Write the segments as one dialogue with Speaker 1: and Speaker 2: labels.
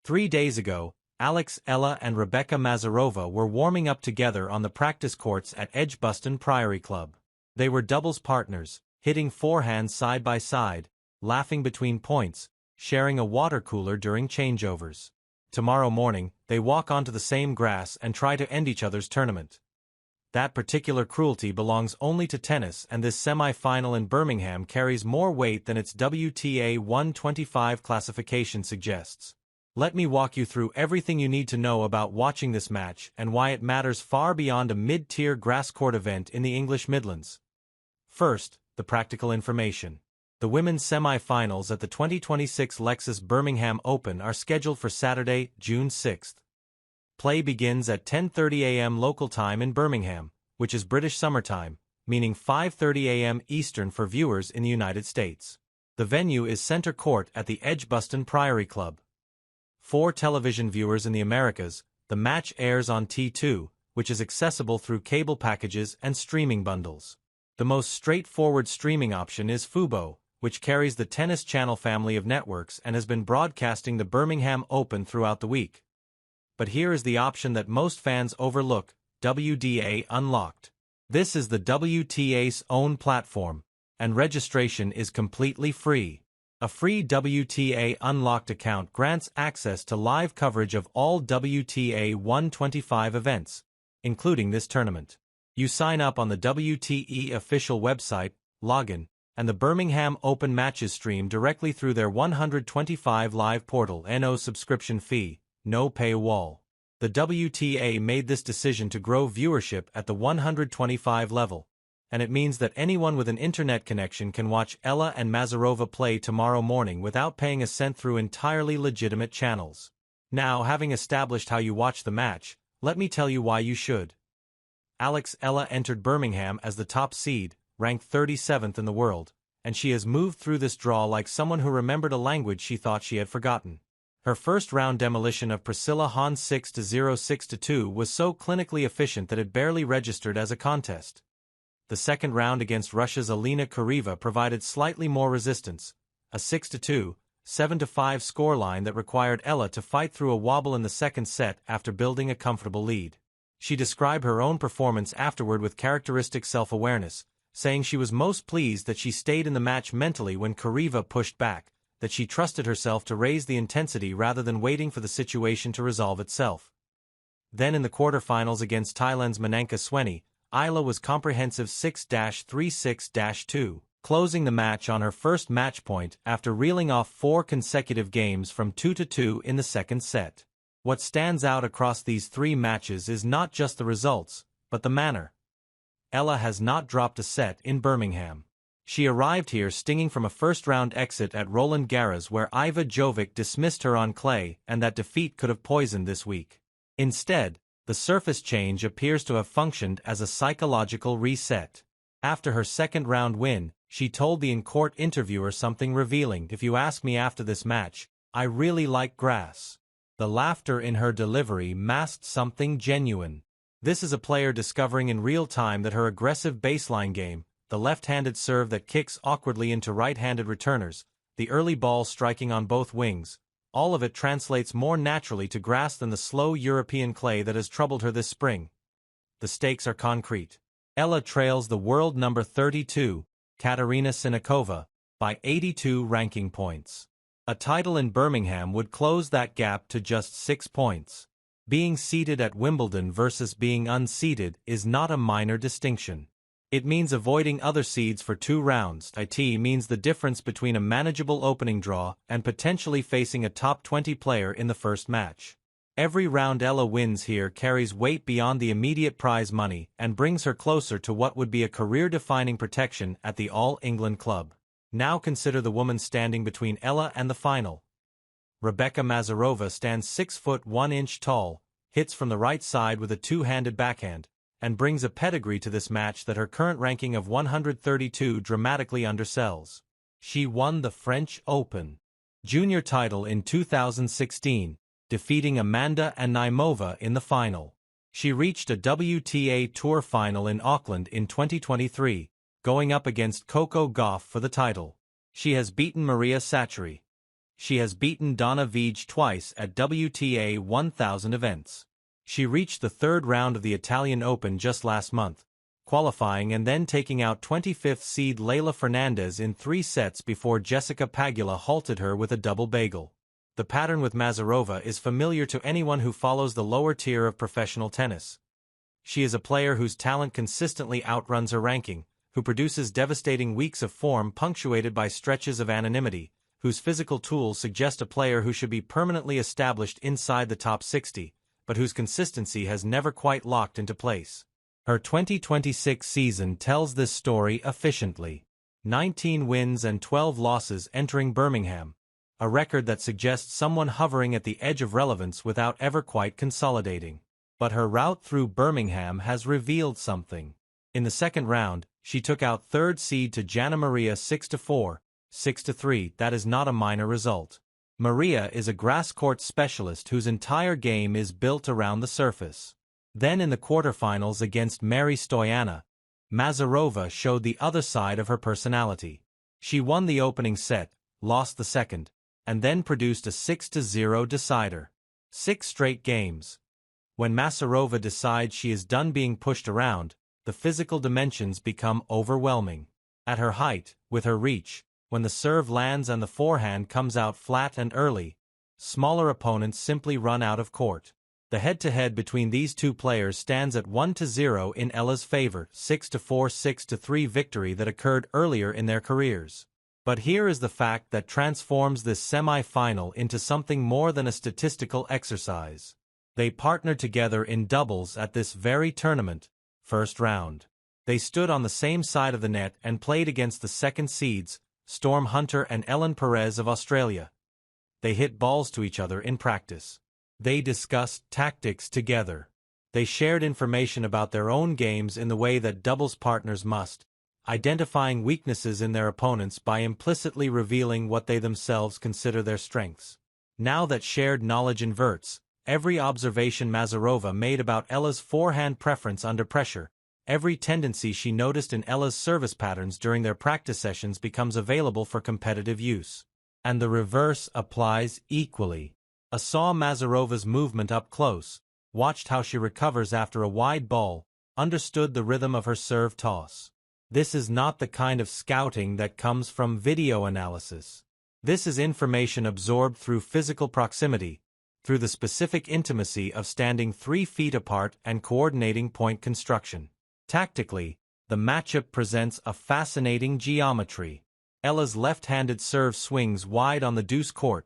Speaker 1: 3 days ago, Alex Eala and Rebeka Masarova were warming up together on the practice courts at Edgbaston Priory Club. They were doubles partners, hitting forehands side by side, laughing between points, sharing a water cooler during changeovers. Tomorrow morning, they walk onto the same grass and try to end each other's tournament. That particular cruelty belongs only to tennis, and this semi-final in Birmingham carries more weight than its WTA 125 classification suggests. Let me walk you through everything you need to know about watching this match and why it matters far beyond a mid-tier grass court event in the English Midlands. First, the practical information. The women's semi-finals at the 2026 Lexus Birmingham Open are scheduled for Saturday, June 6. Play begins at 10:30 a.m. local time in Birmingham, which is British summertime, meaning 5:30 a.m. Eastern for viewers in the United States. The venue is Centre Court at the Edgbaston Priory Club. For television viewers in the Americas, the match airs on T2, which is accessible through cable packages and streaming bundles. The most straightforward streaming option is Fubo, which carries the Tennis Channel family of networks and has been broadcasting the Birmingham Open throughout the week. But here is the option that most fans overlook: WDA Unlocked. This is the WTA's own platform, and registration is completely free. A free WTA Unlocked account grants access to live coverage of all WTA 125 events, including this tournament. You sign up on the WTE official website, login, and the Birmingham Open matches stream directly through their 125 live portal. No subscription fee, no paywall. The WTA made this decision to grow viewership at the 125 level, and it means that anyone with an internet connection can watch Eala and Masarova play tomorrow morning without paying a cent through entirely legitimate channels. Now, having established how you watch the match, let me tell you why you should. Alex Eala entered Birmingham as the top seed, ranked 37th in the world, and she has moved through this draw like someone who remembered a language she thought she had forgotten. Her first-round demolition of Priscilla Hahn's 6-0 6-2 was so clinically efficient that it barely registered as a contest. The second round against Russia's Alina Kureva provided slightly more resistance, a 6-2, 7-5 scoreline that required Eala to fight through a wobble in the second set after building a comfortable lead. She described her own performance afterward with characteristic self-awareness, saying she was most pleased that she stayed in the match mentally when Kureva pushed back, that she trusted herself to raise the intensity rather than waiting for the situation to resolve itself. Then in the quarterfinals against Thailand's Mananka Sweni, Eala was comprehensive 6-3-6-2, closing the match on her first match point after reeling off 4 consecutive games from 2-2 in the second set. What stands out across these 3 matches is not just the results, but the manner. Eala has not dropped a set in Birmingham. She arrived here stinging from a first-round exit at Roland Garros where Iva Jovic dismissed her on clay, and that defeat could have poisoned this week. Instead, the surface change appears to have functioned as a psychological reset. After her second-round win, she told the in-court interviewer something revealing: "If you ask me after this match, I really like grass." The laughter in her delivery masked something genuine. This is a player discovering in real time that her aggressive baseline game, the left-handed serve that kicks awkwardly into right-handed returners, the early ball striking on both wings, all of it translates more naturally to grass than the slow European clay that has troubled her this spring. The stakes are concrete. Eala trails the world number 32, Katerina Siniakova, by 82 ranking points. A title in Birmingham would close that gap to just 6 points. Being seeded at Wimbledon versus being unseeded is not a minor distinction. It means avoiding other seeds for 2 rounds. It means the difference between a manageable opening draw and potentially facing a top 20 player in the first match. Every round Eala wins here carries weight beyond the immediate prize money and brings her closer to what would be a career-defining protection at the All England club. Now consider the woman standing between Eala and the final. Rebeka Masarova stands 6 foot 1 inch tall, hits from the right side with a two-handed backhand, and brings a pedigree to this match that her current ranking of 132 dramatically undersells. She won the French Open junior title in 2016, defeating Amanda Anisimova in the final. She reached a WTA Tour final in Auckland in 2023, going up against Coco Gauff for the title. She has beaten Maria Sakkari, She has beaten Donna Vij twice at WTA 1000 events. She reached the third round of the Italian Open just last month, qualifying and then taking out 25th seed Leylah Fernandez in 3 sets before Jessica Pagula halted her with a double bagel. The pattern with Masarova is familiar to anyone who follows the lower tier of professional tennis. She is a player whose talent consistently outruns her ranking, who produces devastating weeks of form punctuated by stretches of anonymity, whose physical tools suggest a player who should be permanently established inside the top 60, but whose consistency has never quite locked into place. Her 2026 season tells this story efficiently. 19 wins and 12 losses entering Birmingham, a record that suggests someone hovering at the edge of relevance without ever quite consolidating. But her route through Birmingham has revealed something. In the second round, she took out third seed to Jana Maria 6-4, 6-3. That is not a minor result. Maria is a grass court specialist whose entire game is built around the surface. Then in the quarterfinals against Mary Stoyana, Masarova showed the other side of her personality. She won the opening set, lost the second, and then produced a 6-0 decider. 6 straight games. When Masarova decides she is done being pushed around, the physical dimensions become overwhelming. At her height, with her reach, when the serve lands and the forehand comes out flat and early, smaller opponents simply run out of court. The head-to-head between these two players stands at 1-0 in Eala's favor, 6-4, 6-3 victory that occurred earlier in their careers. But here is the fact that transforms this semi-final into something more than a statistical exercise. They partnered together in doubles at this very tournament, first round. They stood on the same side of the net and played against the second seeds, Storm Hunter and Ellen Perez of Australia. They hit balls to each other in practice. They discussed tactics together. They shared information about their own games in the way that doubles partners must, identifying weaknesses in their opponents by implicitly revealing what they themselves consider their strengths. Now that shared knowledge inverts, every observation Masarova made about Eala's forehand preference under pressure, every tendency she noticed in Eala's service patterns during their practice sessions becomes available for competitive use. And the reverse applies equally. I saw Masarova's movement up close, watched how she recovers after a wide ball, understood the rhythm of her serve toss. This is not the kind of scouting that comes from video analysis. This is information absorbed through physical proximity, through the specific intimacy of standing 3 feet apart and coordinating point construction. Tactically, the matchup presents a fascinating geometry. Eala's left-handed serve swings wide on the deuce court,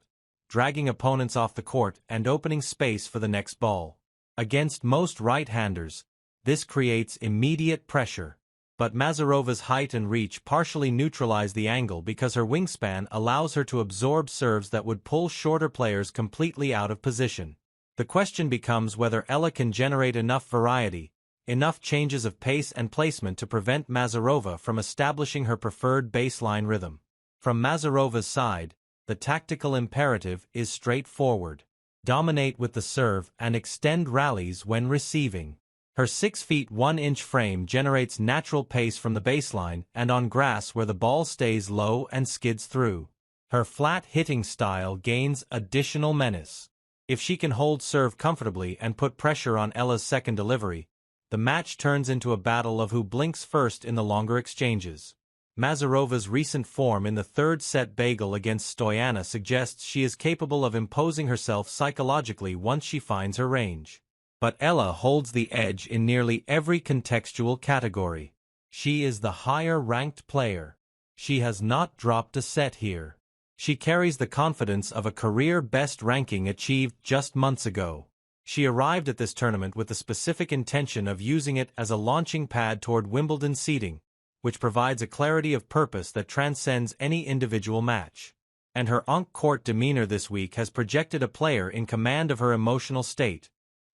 Speaker 1: dragging opponents off the court and opening space for the next ball. Against most right-handers, this creates immediate pressure. But Masarova's height and reach partially neutralize the angle because her wingspan allows her to absorb serves that would pull shorter players completely out of position. The question becomes whether Eala can generate enough variety, enough changes of pace and placement to prevent Masarova from establishing her preferred baseline rhythm. From Masarova's side, the tactical imperative is straightforward. Dominate with the serve and extend rallies when receiving. Her 6 feet 1 inch frame generates natural pace from the baseline and on grass where the ball stays low and skids through. Her flat hitting style gains additional menace. If she can hold serve comfortably and put pressure on Eala's second delivery, the match turns into a battle of who blinks first in the longer exchanges. Masarova's recent form in the third set bagel against Stoyana suggests she is capable of imposing herself psychologically once she finds her range. But Eala holds the edge in nearly every contextual category. She is the higher-ranked player. She has not dropped a set here. She carries the confidence of a career-best ranking achieved just months ago. She arrived at this tournament with the specific intention of using it as a launching pad toward Wimbledon seeding, which provides a clarity of purpose that transcends any individual match. And her on-court demeanor this week has projected a player in command of her emotional state,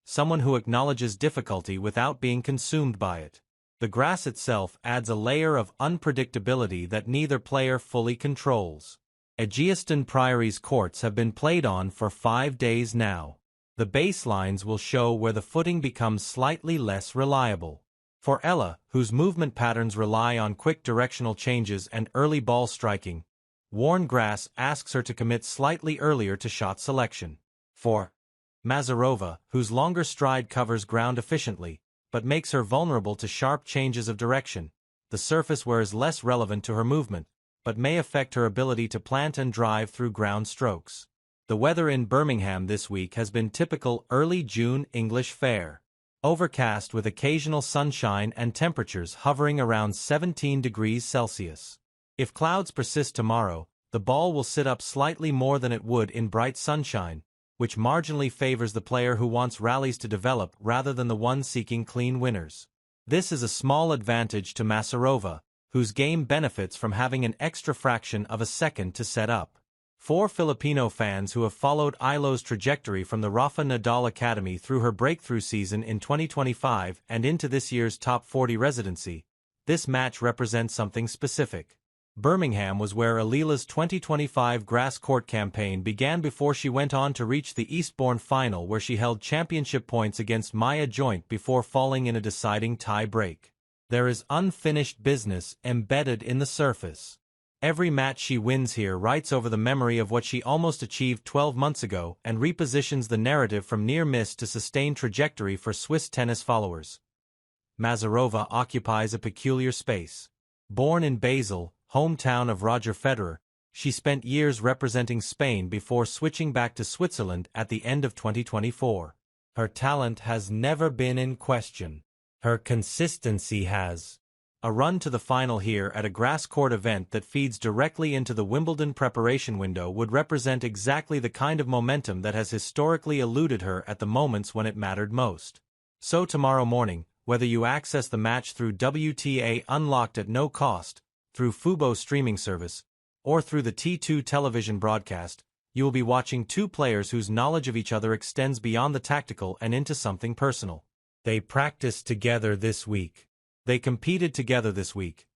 Speaker 1: someone who acknowledges difficulty without being consumed by it. The grass itself adds a layer of unpredictability that neither player fully controls. Edgbaston Priory's courts have been played on for 5 days now. The baselines will show where the footing becomes slightly less reliable. For Eala, whose movement patterns rely on quick directional changes and early ball striking, Worn grass asks her to commit slightly earlier to shot selection. For Masarova, whose longer stride covers ground efficiently, but makes her vulnerable to sharp changes of direction, the surface wear is less relevant to her movement, but may affect her ability to plant and drive through ground strokes. The weather in Birmingham this week has been typical early June English fare. Overcast with occasional sunshine and temperatures hovering around 17 degrees Celsius. If clouds persist tomorrow, the ball will sit up slightly more than it would in bright sunshine, which marginally favors the player who wants rallies to develop rather than the one seeking clean winners. This is a small advantage to Masarova, whose game benefits from having an extra fraction of a second to set up. For Filipino fans who have followed Eala's trajectory from the Rafa Nadal Academy through her breakthrough season in 2025 and into this year's top 40 residency, this match represents something specific. Birmingham was where Eala's 2025 grass court campaign began before she went on to reach the Eastbourne final where she held championship points against Maya Joint before falling in a deciding tie-break. There is unfinished business embedded in the surface. Every match she wins here writes over the memory of what she almost achieved 12 months ago and repositions the narrative from near-miss to sustained trajectory for Swiss tennis followers. Masarova occupies a peculiar space. Born in Basel, hometown of Roger Federer, she spent years representing Spain before switching back to Switzerland at the end of 2024. Her talent has never been in question. Her consistency has. A run to the final here at a grass court event that feeds directly into the Wimbledon preparation window would represent exactly the kind of momentum that has historically eluded her at the moments when it mattered most. So tomorrow morning, whether you access the match through WTA Unlocked at no cost, through Fubo streaming service, or through the T2 television broadcast, you will be watching two players whose knowledge of each other extends beyond the tactical and into something personal. They practiced together this week. They competed together this week.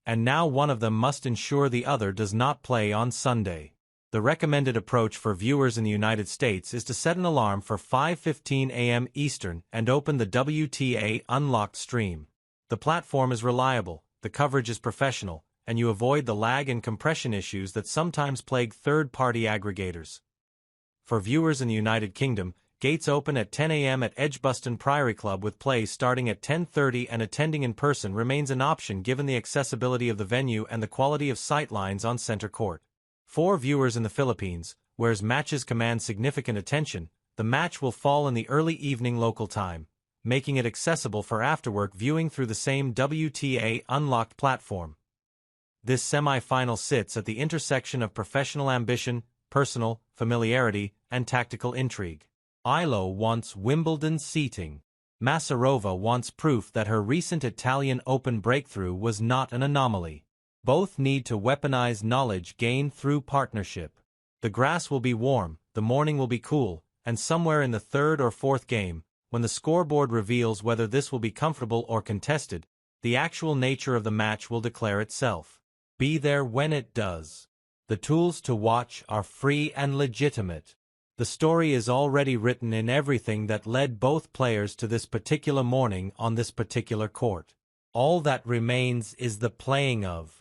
Speaker 1: And now one of them must ensure the other does not play on Sunday. The recommended approach for viewers in the United States is to set an alarm for 5:15 a.m. Eastern and open the WTA Unlocked stream. The platform is reliable, the coverage is professional, and you avoid the lag and compression issues that sometimes plague third-party aggregators. For viewers in the United Kingdom, gates open at 10 a.m. at Edgbaston Priory Club with play starting at 10:30, and attending in person remains an option given the accessibility of the venue and the quality of sightlines on center court. For viewers in the Philippines, where matches command significant attention, the match will fall in the early evening local time, making it accessible for after-work viewing through the same WTA Unlocked platform. This semi-final sits at the intersection of professional ambition, personal familiarity, and tactical intrigue. Eala wants Wimbledon seating. Masarova wants proof that her recent Italian Open breakthrough was not an anomaly. Both need to weaponize knowledge gained through partnership. The grass will be warm, the morning will be cool, and somewhere in the third or fourth game, when the scoreboard reveals whether this will be comfortable or contested, the actual nature of the match will declare itself. Be there when it does. The tools to watch are free and legitimate. The story is already written in everything that led both players to this particular morning on this particular court. All that remains is the playing of.